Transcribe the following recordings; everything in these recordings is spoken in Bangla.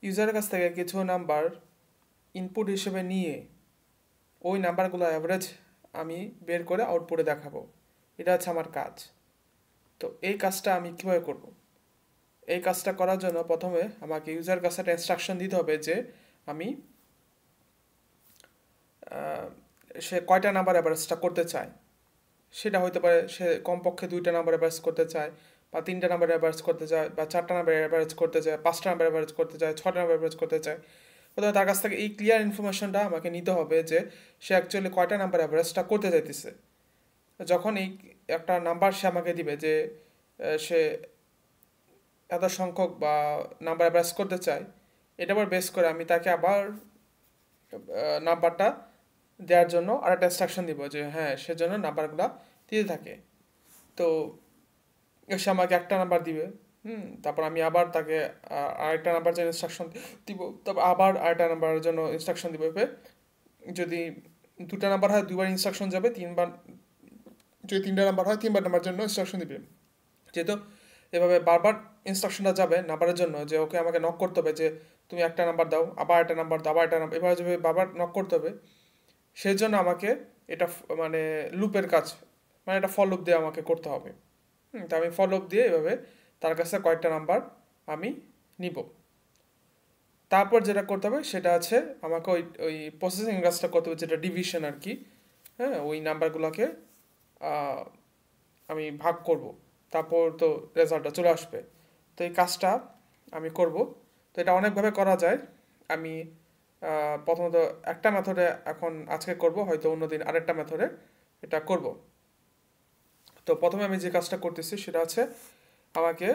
ইউজারের কাছ থেকে কিছু নাম্বার ইনপুট হিসেবে নিয়ে ওই নাম্বারগুলো অ্যাভারেজ আমি বের করে আউটপুটে দেখাবো। এটা হচ্ছে আমার কাজ। তো এই কাজটা আমি কীভাবে করব? এই কাজটা করার জন্য প্রথমে আমাকে ইউজারের কাছে একটা ইনস্ট্রাকশন দিতে হবে যে আমি সে কয়টা নাম্বার অ্যাভারেজটা করতে চায়। সেটা হতে পারে সে কমপক্ষে 2টা নাম্বার অ্যাভারেজ করতে চায়, বা 3টা নাম্বার অ্যাভারেজ করতে চায়, বা 4টা নাম্বার অ্যাভারেজ করতে চায়, 5টা নাম্বার অ্যাভারেজ করতে চায়, 6টা নাম্বার অ্যাভারেজ করতে চায়। প্রথমে তার কাছ থেকে এই ক্লিয়ার ইনফরমেশনটা আমাকে নিতে হবে যে সে অ্যাকচুয়ালি কয়টা নাম্বার অ্যাভারেজটা করতে চাইতেছে। যখন এই একটা নাম্বার সে আমাকে দিবে যে সে এত সংখ্যক বা নাম্বার অ্যাভারেজ করতে চায়, এটা আবার বেস করে আমি তাকে আবার নাম্বারটা দেওয়ার জন্য আর একটা ইনস্ট্রাকশন দিব যে হ্যাঁ সেজন্য নাম্বারগুলো দিতে থাকে। তো সে আমাকে একটা নাম্বার দিবে, তারপর আমি আবার তাকে আরেকটা নাম্বার জন্য ইনস্ট্রাকশন দিব, তারপর আবার আরেকটা নাম্বারের জন্য ইনস্ট্রাকশন দিব। যদি 2টা নাম্বার হয় 2বার ইনস্ট্রাকশন যাবে, 3বার যদি 3টা নাম্বার হয় 3বার নাম্বার জন্য ইনস্ট্রাকশন দিবে। যেহেতু এভাবে বারবার ইনস্ট্রাকশনটা যাবে নাম্বারের জন্য, যে ওকে আমাকে নক করতে হবে যে তুমি একটা নাম্বার দাও, আবার একটা নাম্বার দাও, আবার একটা নাম্বার, এভাবে যেভাবে বারবার নক করতে হবে, সেই জন্য আমাকে এটা মানে লুপের কাজ, মানে এটা ফল লুপ দিয়ে আমাকে করতে হবে। তো আমি ফল লুপ দিয়ে এভাবে তার কাছে কয়েকটা নাম্বার আমি নিব। তারপর যেটা করতে হবে সেটা আছে আমাকে ওই ওই প্রসেসিং কাজটা করতে হবে, যেটা ডিভিশন আর কি। হ্যাঁ, ওই নাম্বারগুলোকে আমি ভাগ করব, তারপর তো রেজাল্টটা চলে আসবে। তো এই কাজটা আমি করব। তো এটা অনেকভাবে করা যায়। আমি প্রথমত একটা মেথডে এখন আজকে করব, হয়তো অন্যদিন আরেকটা মেথডে এটা করব। তো প্রথমে আমি যে কাজটা করতেছি সেটা আছে আমাকে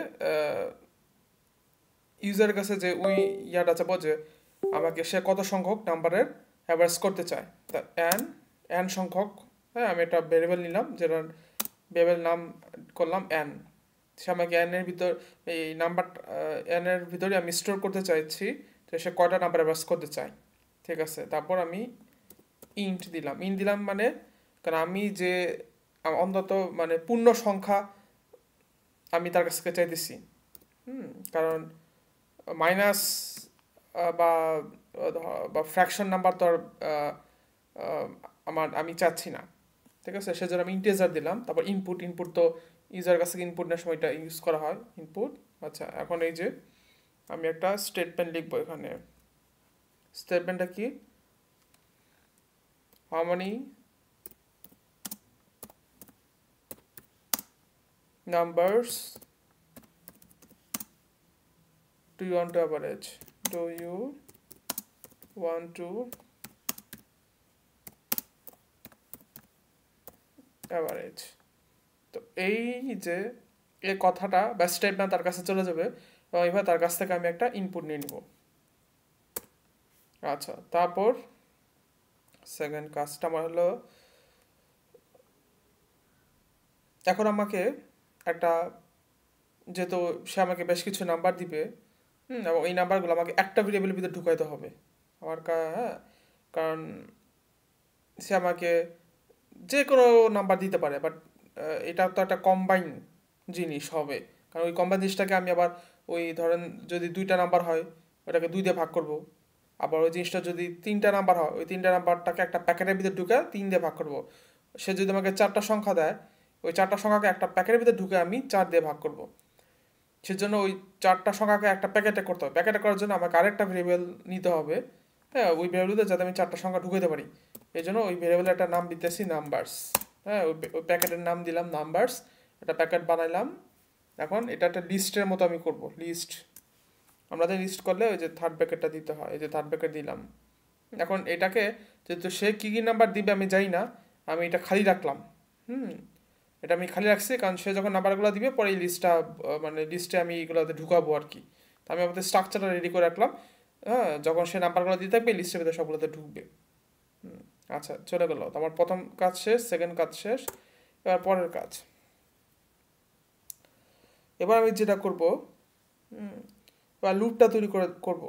ইউজারের কাছে যে ওই ইয়াটা চাবো যে আমাকে সে কত সংখ্যক নাম্বারের অ্যাভারেজ করতে চায়। তা এন সংখ্যক, হ্যাঁ আমি একটা ভেরিয়েবল নিলাম, যেটা ভেরিয়েবল নাম করলাম এন। সে আমাকে এনের ভিতর এই নাম্বার এনের ভিতরে আমি স্টোর করতে চাইছি তো সে কয়টা নাম্বার অ্যাভারেজ করতে চায়। ঠিক আছে, তারপর আমি ইন্ট দিলাম মানে, কারণ আমি যে অন্তত মানে পূর্ণ সংখ্যা আমি তার কাছ থেকে চাইতেছি। কারণ মাইনাস বা বা ফ্র্যাকশন নাম্বার তো আর আমি চাচ্ছি না। ঠিক আছে, সেজন্য আমি ইন্টিজার দিলাম। তারপর ইনপুট তো ইউজার কাছ থেকে ইনপুট নেওয়ার সময় এটা ইউজ করা হয়, ইনপুট। আচ্ছা, এখন এই যে আমি একটা স্টেটমেন্ট লিখবো এখানে। স্টেটমেন্টটা কি? How many numbers do you want to average? Do you want to average? তো এই যে এই কথাটা বা স্টেটমেন্ট তার কাছে চলে যাবে, এবং এইভাবে তার কাছ থেকে আমি একটা ইনপুট নিয়ে নিব। আচ্ছা, তারপর সেকেন্ড কাজটা আমার হলো, এখন আমাকে একটা, যেহেতু সে আমাকে বেশ কিছু নাম্বার দিবে, এবং এই নাম্বারগুলো আমাকে একটা ভেরিয়েবলের ভিতরে ঢুকাইতে হবে আমার। হ্যাঁ, কারণ সে আমাকে যে কোনো নাম্বার দিতে পারে, বাট এটা তো একটা কম্বাইন জিনিস হবে। কারণ ওই কম্বাইন জিনিসটাকে আমি আবার ওই ধরেন যদি 2টা নাম্বার হয় ওটাকে 2 দিয়ে ভাগ করব, আবার ওই জিনিসটা যদি 3টা নাম্বার হয় ওই 3টা নাম্বারটাকে একটা প্যাকেটের ভিতরে ঢুকে 3 দিয়ে ভাগ করব। সে যদি আমাকে 4টা সংখ্যা দেয়, ওই 4টা সংখ্যাকে একটা প্যাকেটের ভিতরে ঢুকে আমি 4 দিয়ে ভাগ করব। সেজন্য ওই 4টা সংখ্যাকে একটা প্যাকেটে করতে হবে। প্যাকেটে করার জন্য আমাকে আরেকটা ভেরিয়েবল নিতে হবে। হ্যাঁ, ওই ভেরিয়েবলতে যাতে আমি 4টা সংখ্যা ঢুকাতে পারি, এই জন্য ওই ভেরিয়েবলের একটা নাম দিতেছি নাম্বারস। হ্যাঁ, ওই প্যাকেটের নাম দিলাম নাম্বারস, একটা প্যাকেট বানাইলাম। এখন এটা একটা লিস্টের মতো আমি করব, লিস্ট। আমরা যে লিস্ট করলে ওই যে থার্ড প্যাকেটটা দিতে হয়, এই যে থার্ড প্যাকেট দিলাম। এখন এটাকে যেহেতু সে কী কী নাম্বার দিবে আমি জানি না, আমি এটা খালি রাখলাম। এটা আমি খালি রাখছি কারণ সে যখন নাম্বারগুলো দিবে পরে এই লিস্টটা মানে লিস্টে আমি এগুলোতে ঢুকাবো আর কি। তো আমি আমাদের স্ট্রাকচারটা রেডি করে রাখলাম। হ্যাঁ, যখন সে নাম্বারগুলো দিতে থাকবে লিস্টের ভিতরে সবগুলোতে ঢুকবে। আচ্ছা, চলে গেল। তো আমার প্রথম কাজ শেষ, সেকেন্ড কাজ শেষ। এবার পরের কাজ। এবার আমি যেটা করব, এবার লুপটা তৈরি করব।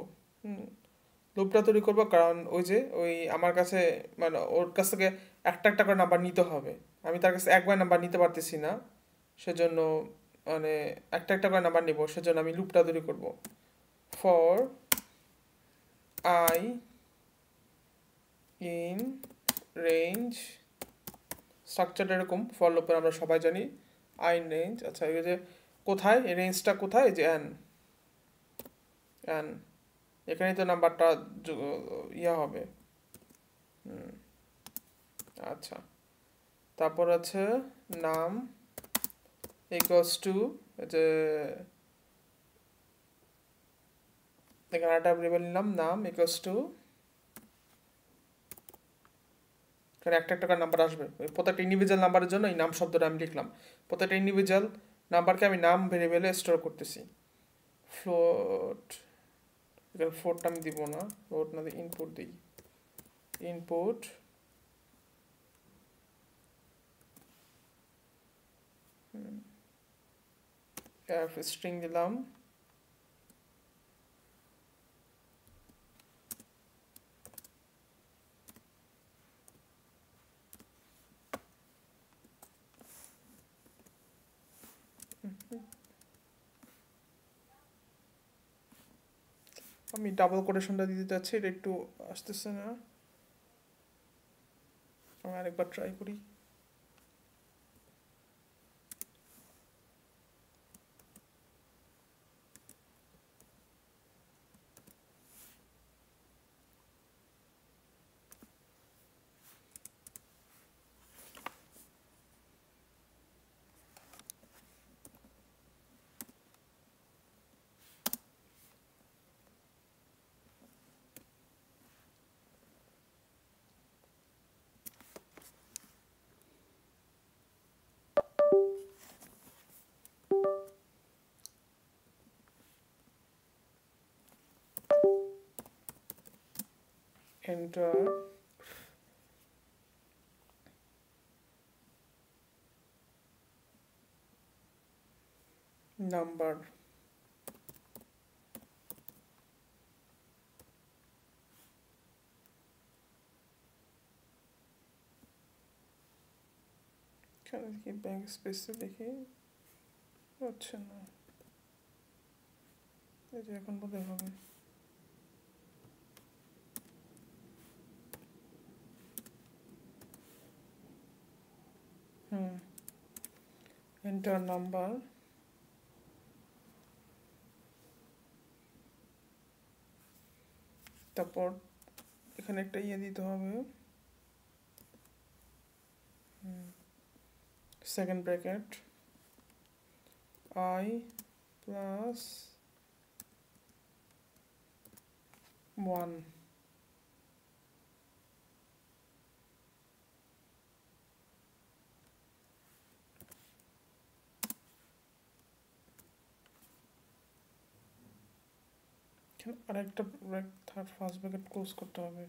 লুপটা তৈরি করব কারণ ওই যে ওই আমার কাছে মানে ওর কাছ থেকে একটা একটা করে নাম্বার নিতে হবে। আমি তার কাছে একবার নাম্বার নিতে পারতেছি না, সেজন্য মানে একটা একটা করে নাম্বার নিব, সেজন্য আমি লুপটা তৈরি করব। ফর আই ইন রেঞ্জ, স্ট্রাকচারটা এরকম ফর লুপের আমরা সবাই জানি আই ইন রেঞ্জ। আচ্ছা এই যে কোথায়, এই রেঞ্জটা কোথায়, যে এন, এন এখানেই তো নাম্বারটা ইয়া হবে। আচ্ছা তারপর আছে নাম ইকুয়ালস টু, যে এখানে একটা ভেরিয়েবল নিলাম নাম ইকুয়ালস টু, এখানে একটা একটা করে নাম্বার আসবে, ওই প্রত্যেকটা ইন্ডিভিজুয়াল নাম্বারের জন্য এই নাম শব্দটা আমি লিখলাম, প্রত্যেকটা ইন্ডিভিজুয়াল নাম্বারকে আমি নাম ভেরিয়েবলে স্টোর করতেছি। ফ্লোট, এখানে ফ্লোটটা আমি দিব না, ফ্লোট না দিয়ে ইনপুট দিই, ইনপুট স্ট্রিং দিলাম, আমি ডাবল কোটেশনটা দিতে চাচ্ছি, এটা একটু আসতেছে না, আমি আরেকবার ট্রাই করি। এন্টার, নাম্বার, এখানে কি ব্যাংক স্পেসে দেখি হচ্ছে না, এই যে এখন বোধহয় হবে। এন্টার নাম্বার, তারপর এখানে একটা ইয়ে দিতে হবে, সেকেন্ড ব্র্যাকেট আই প্লাস 1, আরেকটা থার্ড ফার্স্ট ব্র্যাকেট ক্লোজ করতে হবে।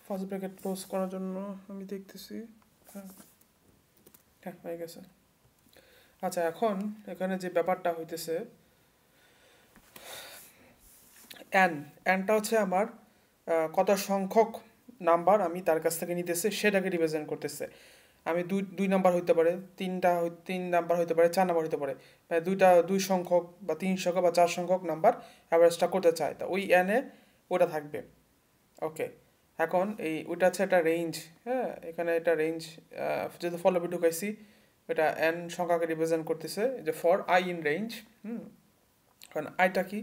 ফার্স্ট ব্র্যাকেট ক্লোজ করার জন্য আমি দেখতেছি, হ্যাঁ হ্যাঁ হয়ে গেছে। আচ্ছা এখন এখানে যে ব্যাপারটা হইতেছে, এনটা হচ্ছে আমার কত সংখ্যক নাম্বার আমি তার কাছ থেকে নিতেছে সেটাকে রিপ্রেজেন্ট করতেছে। আমি দুই নাম্বার হইতে পারে, তিন নাম্বার হইতে পারে, 4 নাম্বার হইতে পারে, মানে দুই সংখ্যক বা 3 সংখ্যক বা 4 সংখ্যক নাম্বার অ্যাভারেজটা করতে চায়, তা ওই এনে ওটা থাকবে। ওকে এখন ওইটা হচ্ছে একটা রেঞ্জ, হ্যাঁ এখানে একটা রেঞ্জ, যেহেতু ফলোপি ঢুকাইছি এটা এন সংখ্যাকে রিপ্রেজেন্ট করতেছে, যে ফর আই ইন রেঞ্জ। কারণ আইটা কি,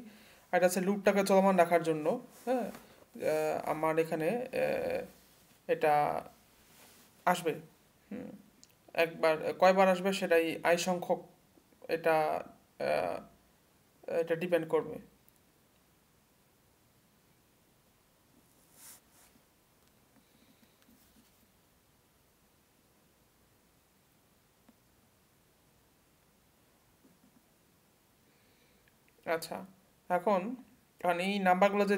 আইটা হচ্ছে লুপটাকে চলমান রাখার জন্য, হ্যাঁ আমার এখানে এটা আসবে, একবার কয়বার আসবে সেটাই আই সংখ্যক, এটা এটা ডিপেন্ড করবে। আচ্ছা এখন কারণ এই নাম্বারগুলো যে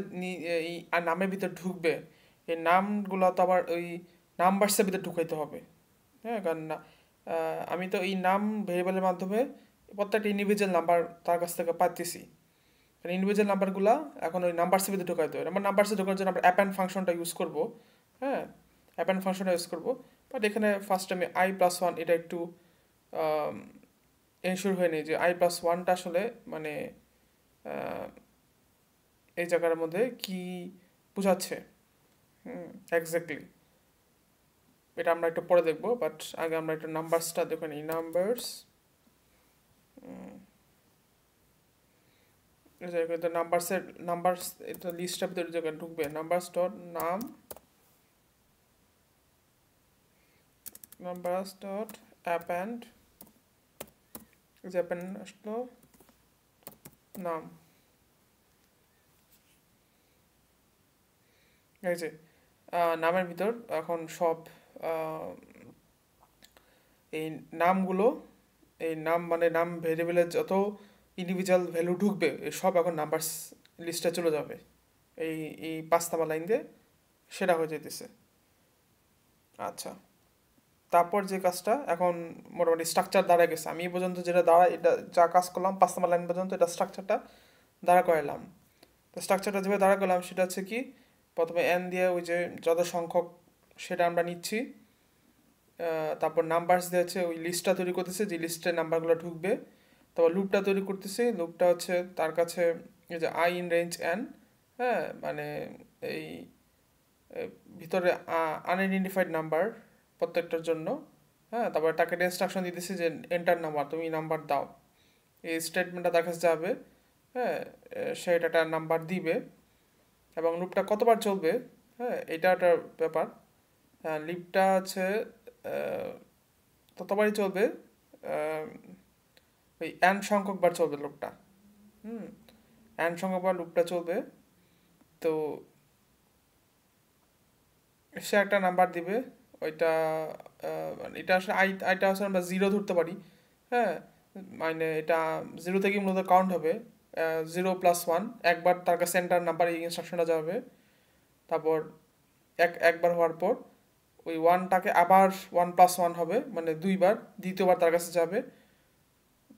এই নামের ভিতর ঢুকবে, এই নামগুলো তো আবার ওই নাম্বারসের ভিতর ঢুকাইতে হবে, হ্যাঁ কারণ আমি তো এই নাম ভেরিয়েবলের মাধ্যমে প্রত্যেকটা ইন্ডিভিজুয়াল নাম্বার তার কাছ থেকে পাচ্ছি, কারণ ইন্ডিভিজুয়াল নাম্বারগুলো এখন ওই নাম্বারসের ভিতরে ঢুকাইতে হবে। আমরা নাম্বারসে ঢোকানোর জন্য আমরা অ্যাপেন্ড ফাংশনটা ইউজ করবো, হ্যাঁ অ্যাপেন্ড ফাংশনটা ইউজ করবো। বাট এখানে ফার্স্ট আমি i+1 এটা একটু এনশিওর হয়ে নেই যে i+1টা আসলে মানে এই জায়গার মধ্যে কি বোঝাচ্ছে। এক্স্যাক্টলি এটা আমরা একটু পরে দেখবো, বাট আগে আমরা একটু নাম্বারসটা দেখে নিই। নাম্বারস এটা লিস্টটার ভিতরে জায়গায় ঢুকবে। নাম্বারস ডট append আসলো নাম। এই যে নামের ভিতর এখন সব এই নামগুলো, এই নাম মানে নাম ভেরিয়েবলের যত ইন্ডিভিজুয়াল ভ্যালু ঢুকবে সব এখন নাম্বারস লিস্টে চলে যাবে। এই এই 5 নাম্বার লাইন দিয়ে সেটা হয়ে যেতেছে। আচ্ছা, তারপর যে কাজটা এখন মোটামুটি স্ট্রাকচার দাঁড়া গেছে। আমি এই পর্যন্ত যেটা দাঁড়া এটা যা কাজ করলাম 5 নাম্বার লাইন পর্যন্ত, এটা স্ট্রাকচারটা দাঁড়া করালাম। তো স্ট্রাকচারটা যেভাবে দাঁড়া করলাম সেটা হচ্ছে কি, প্রথমে এন দিয়ে ওই যে যত সংখ্যক সেটা আমরা নিচ্ছি, তারপর নাম্বারস দিয়ে হচ্ছে ওই লিস্টটা তৈরি করতেছে, যে লিস্টে নাম্বারগুলো ঢুকবে। তারপর লুপটা তৈরি করতেছি, লুপটা হচ্ছে তার কাছে এই যে আই ইন রেঞ্জ এন, হ্যাঁ মানে এই ভিতরে আনআইডেন্টিফাইড নাম্বার প্রত্যেকটার জন্য, হ্যাঁ। তারপর তাকে ইনস্ট্রাকশন দিতেছি যে এন্টার নাম্বার, তুমি নাম্বার দাও। এই স্টেটমেন্টটা তার কাছে যাবে, হ্যাঁ, সে একটা নাম্বার দিবে। এবং লুপটা কতবার চলবে, হ্যাঁ, এটা একটা ব্যাপার। হ্যাঁ, লিপটা হচ্ছে ততবারই চলবে, ওই এন সংখ্যকবার চলবে লুপটা। এন সংখ্যকবার লুপটা চলবে। তো সে একটা নাম্বার দিবে, ওইটা এটা আসলে আইটা আসলে আমরা 0 ধরতে পারি, হ্যাঁ। মানে এটা 0 থেকে মূলত কাউন্ট হবে, 0+1 একবার তার কাছে সেন্টার নাম্বার এই ইনস্ট্রাকশনটা যাবে। তারপর একবার হওয়ার পর ওই 1টাকে আবার 1+1 হবে, মানে দুইবার, দ্বিতীয়বার তার কাছে যাবে।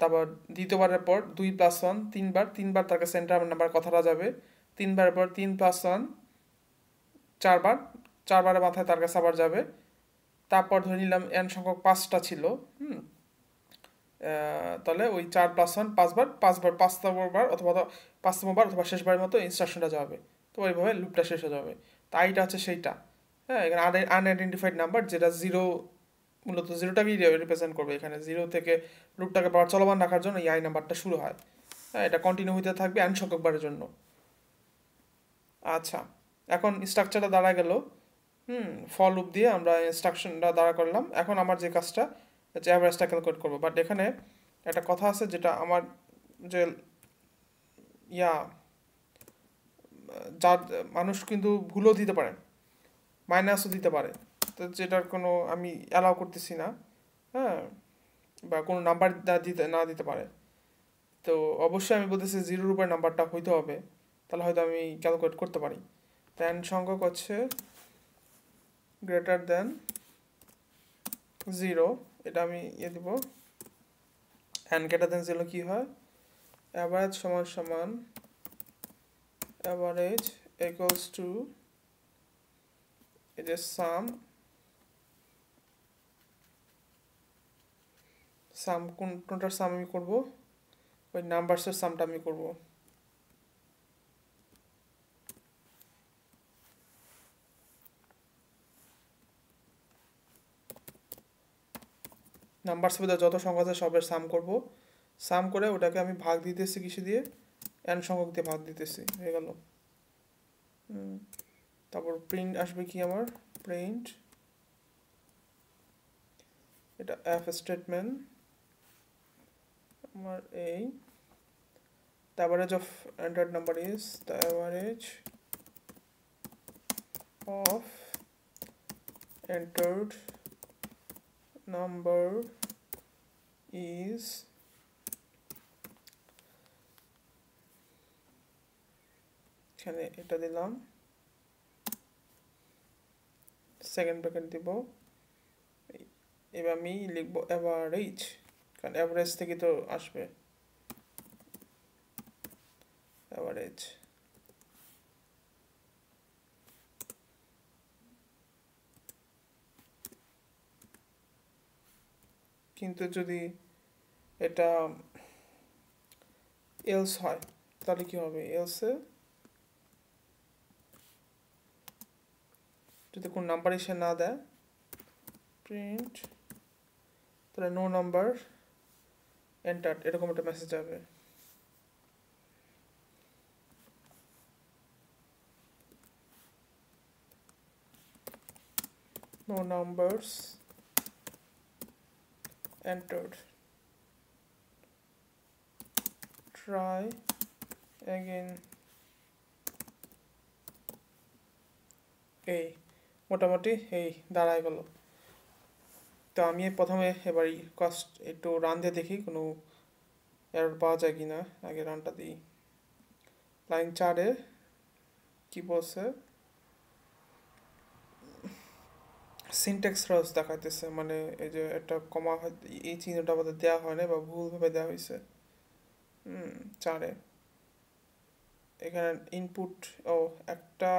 তারপর দ্বিতীয়বারের পর 2+1 তিনবার তার কাছে সেন্টার নাম্বার কথাটা যাবে। তিনবারের পর 3+1 চারবার, চারবারের মাথায় তার কাছে আবার যাবে। তারপর ধরে নিলাম এন সংখ্যক 5টা ছিল, তাহলে ওই 4+1 পাঁচবার অথবা 5তমবার অথবা শেষবারের মতো ইনস্ট্রাকশনটা যাবে। তো ওইভাবে লুপটা শেষ হয়ে যাবে। তো আইটা হচ্ছে সেইটা, হ্যাঁ। এখানে আনআইডেন্টিফাইড নাম্বার যেটা 0, মূলত 0টাকেই রিপ্রেজেন্ট করবে। এখানে 0 থেকে লুপটাকে বার চলমান রাখার জন্য এই আই নাম্বারটা শুরু হয়, হ্যাঁ। এটা কন্টিনিউ হতে থাকবে এন সংখ্যকবারের জন্য। আচ্ছা, এখন স্ট্রাকচারটা দাঁড়া গেল। ফর লুপ দিয়ে আমরা ইনস্ট্রাকশনটা দাঁড়া করলাম। এখন আমার যে কাজটা হচ্ছে অ্যাভারেজটা ক্যালকুলেট করবো। বাট এখানে একটা কথা আছে যেটা আমার যে ইয়া যার মানুষ কিন্তু ভুলও দিতে পারে, মাইনাসও দিতে পারে। তো যেটার কোনো আমি অ্যালাউ করতেছি না, হ্যাঁ, বা কোনো নাম্বার না দিতে পারে। তো অবশ্যই আমি বলতেছি 0-র উপরে নাম্বারটা হইতে হবে, তাহলে হয়তো আমি ক্যালকুলেট করতে পারি। তো এন সংখ্যক হচ্ছে গ্রেটার দেন 0, এটা আমি দিব। এন গ্রেটার দেন 0 কি হয়, অ্যাভারেজ সমান অ্যাভারেজ ইকুয়ালস টু এই যে সাম কোনটার সাম আমি করব, ওই নাম্বারসের সামটা আমি করব। নাম্বারসের ভিতরে যত সংখ্যা আছে সবের সাম করব। সাম করে ওটাকে আমি ভাগ দিতেছি কিসে দিয়ে, এন সংখ্যক দিয়ে ভাগ দিতেছি, হয়ে গেল। তারপর প্রিন্ট আসবে কি আমার, প্রিন্ট এটা এফ স্টেটমেন্ট আমার এই the average of entered number is the average of entered number is এখানে এটা দিলাম, সেকেন্ড ব্র্যাকেট দিব। এবার আমি লিখবো অ্যাভারেজ, কারণ অ্যাভারেজ থেকে তো আসবে অ্যাভারেজ। কিন্তু যদি এটা এলস হয়, তাহলে কি হবে? এলসে যদি কোন নাম্বার এসে না দেয়, প্রিন্ট, তাহলে নো নাম্বার এন্টার, এরকম একটা মেসেজ যাবে। No numbers entered, try again। এই মোটামুটি এই দাঁড়ায় গেল। তো আমি প্রথমে এবার কস্ট একটু রান দিয়ে দেখি কোনো এরর পাওয়া যায় কি না। আগে রানটা দিই। লাইন 4-এ কি বলছে, সিনট্যাক্স রস দেখাইতেছে, মানে এই যে একটা কমা, এই চিহ্নটা আমাদের দেওয়া হয় না বা ভুলভাবে দেওয়া হয়েছে। 4-এ এখানে ইনপুট, ও একটা,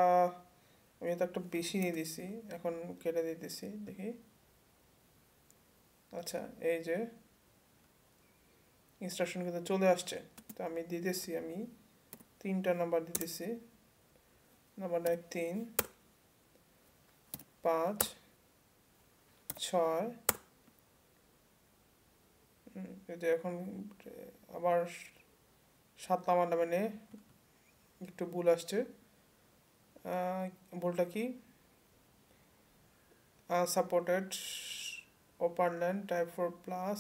আমি তো একটা বেশি দিয়ে দিছি, এখন কেটে দিতেছি দেখি। আচ্ছা, এই যে ইনস্ট্রাকশন কিন্তু চলে আসছে। তো আমি দিতেছি, আমি 3টা নাম্বার দিতেছি। নাম্বার 3, 5, 6। এই যে এখন আবার 7 নাম্বার মানে একটু ভুল আসছে। ভুলটা কি? Unsupported operand type 4 plus,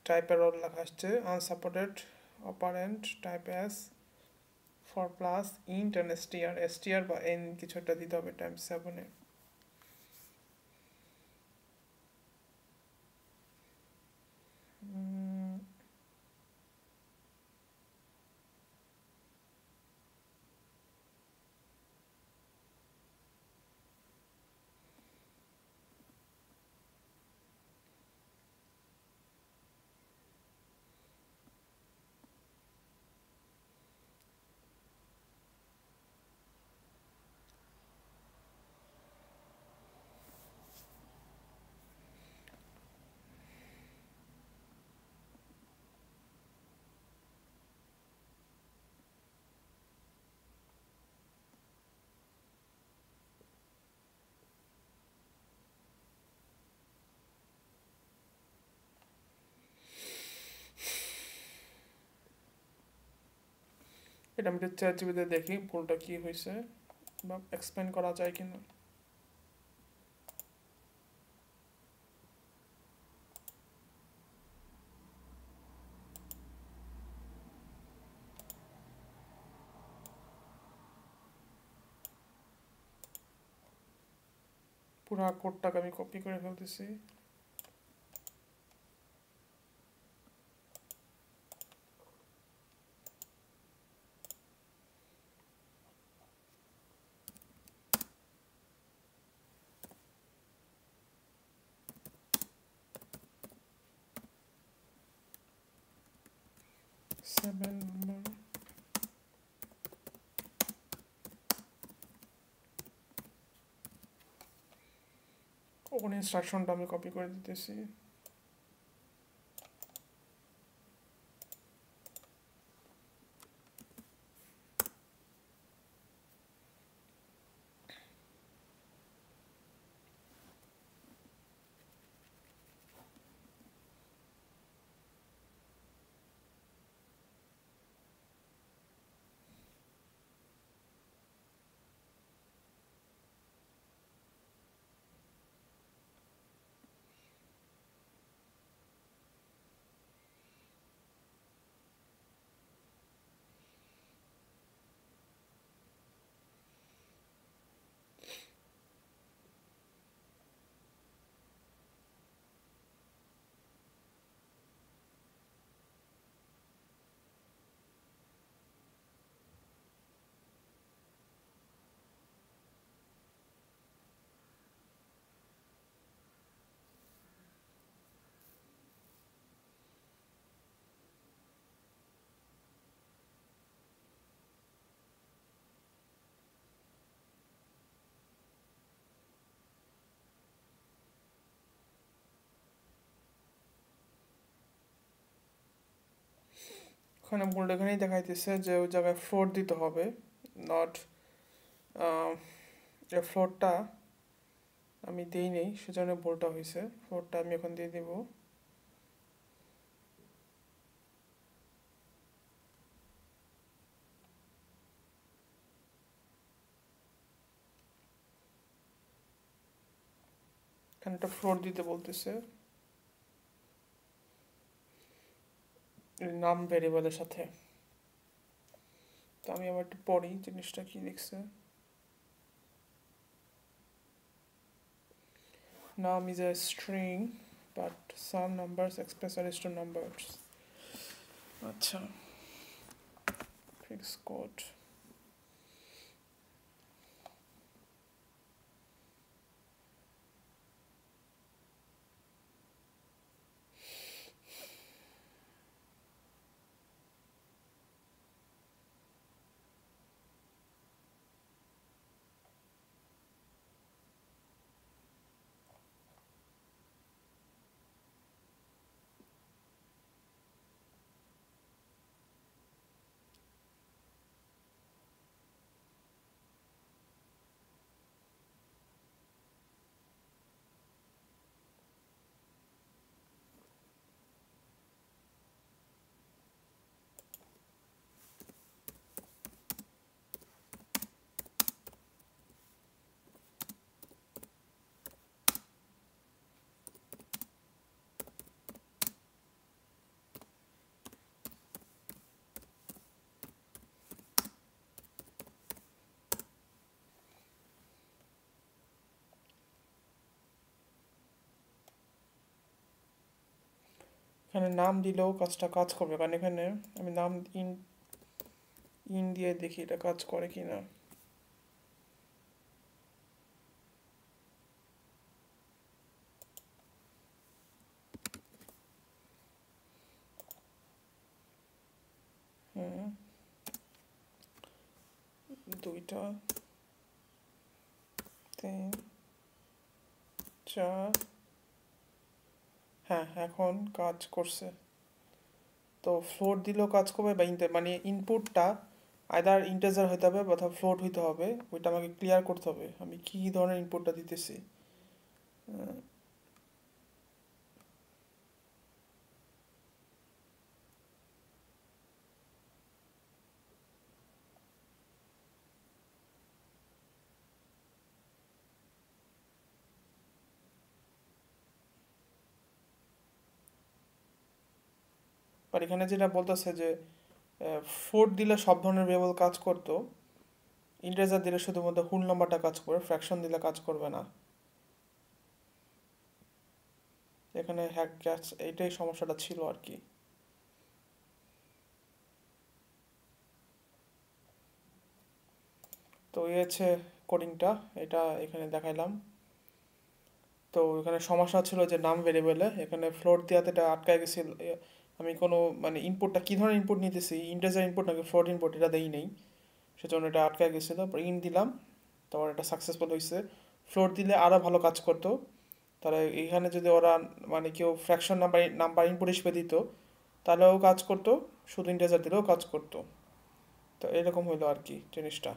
type error লেখা আসছে। Unsupported operand types 4 plus int and str বা n কিছু একটা দিতে হবে টাইপ 7-এ। এটা আমি চ্যাট জিপিতে দেখি ভুলটা কি হয়েছে বা এক্সপ্লেন করা যায় কিনা। পুরা কোডটাকে আমি কপি করে ফেলতেছি। সেভেন নাম্বার, ওখানে ইনস্ট্রাকশনটা আমি কপি করে দিতেছি। ওখানে ভুলটা এখানেই দেখাইতেছে যে ওই জায়গায় ফ্লোট দিতে হবে, নট এই ফ্লোটটা আমি দিই নেই, সেজন্য ভুলটা হয়েছে। ফ্লোটটা আমি এখন দিয়ে দিব। এখানে একটা ফ্লোট দিতে বলতেছে নাম ভেরিয়েবলের সাথে। তো আমি আবার একটু পড়ি জিনিসটা কি লিখছে। নাম is a string but some numbers express as to numbers. আচ্ছা, ফিক্স কোড। এখানে নাম দিলেও কাজটা কাজ করবে, কারণ এখানে আমি নাম ইন ইন দিয়ে দেখি এটা কাজ করে কি না। হুম, 2টা 3 4, হ্যাঁ এখন কাজ করছে। তো ফ্লোট দিলেও কাজ করবে, বা মানে ইনপুটটা আইদার ইন্টিজার হইতে হবে অথবা ফ্লোট হইতে হবে, ওইটা আমাকে ক্লিয়ার করতে হবে আমি কী ধরনের ইনপুটটা দিতেছি। আর এখানে যেটা বলতেছে যে ফ্লোট দিলে সব ধরনের ভেরিয়েবল কাজ করতো, ইন্টিজার দিলে শুধুমাত্র হোল নাম্বারটা কাজ করবে, ফ্র্যাকশন দিলে কাজ করবে না। এখানে হ্যাক ক্যাচ এইটাই সমস্যাটা ছিল আর কি। তো এই হচ্ছে কোডিংটা, এটা এখানে দেখাইলাম। তো এখানে সমস্যা ছিল যে নাম ভেরিয়েবলে এখানে ফ্লোট দেওয়াতে এটা আটকায় গেছিল। আমি কোনো মানে ইনপুটটা কী ধরনের ইনপুট নিতেছি, ইন্টিজার ইনপুট নাকি ফ্লোট ইনপুট, এটা দেই নেই, সেজন্য এটা আটকায় গেছিলো। ইন দিলাম, তারপর এটা সাকসেসফুল হয়েছে। ফ্লোট দিলে আরও ভালো কাজ করতো। তাহলে এখানে যদি ওরা মানে কেউ ফ্র্যাকশন নাম্বার নাম্বার ইনপুট হিসেবে দিত তাহলেও কাজ করতো, শুধু ইন্টিজার দিলেও কাজ করতো। তো এরকম হইলো আর কি জিনিসটা।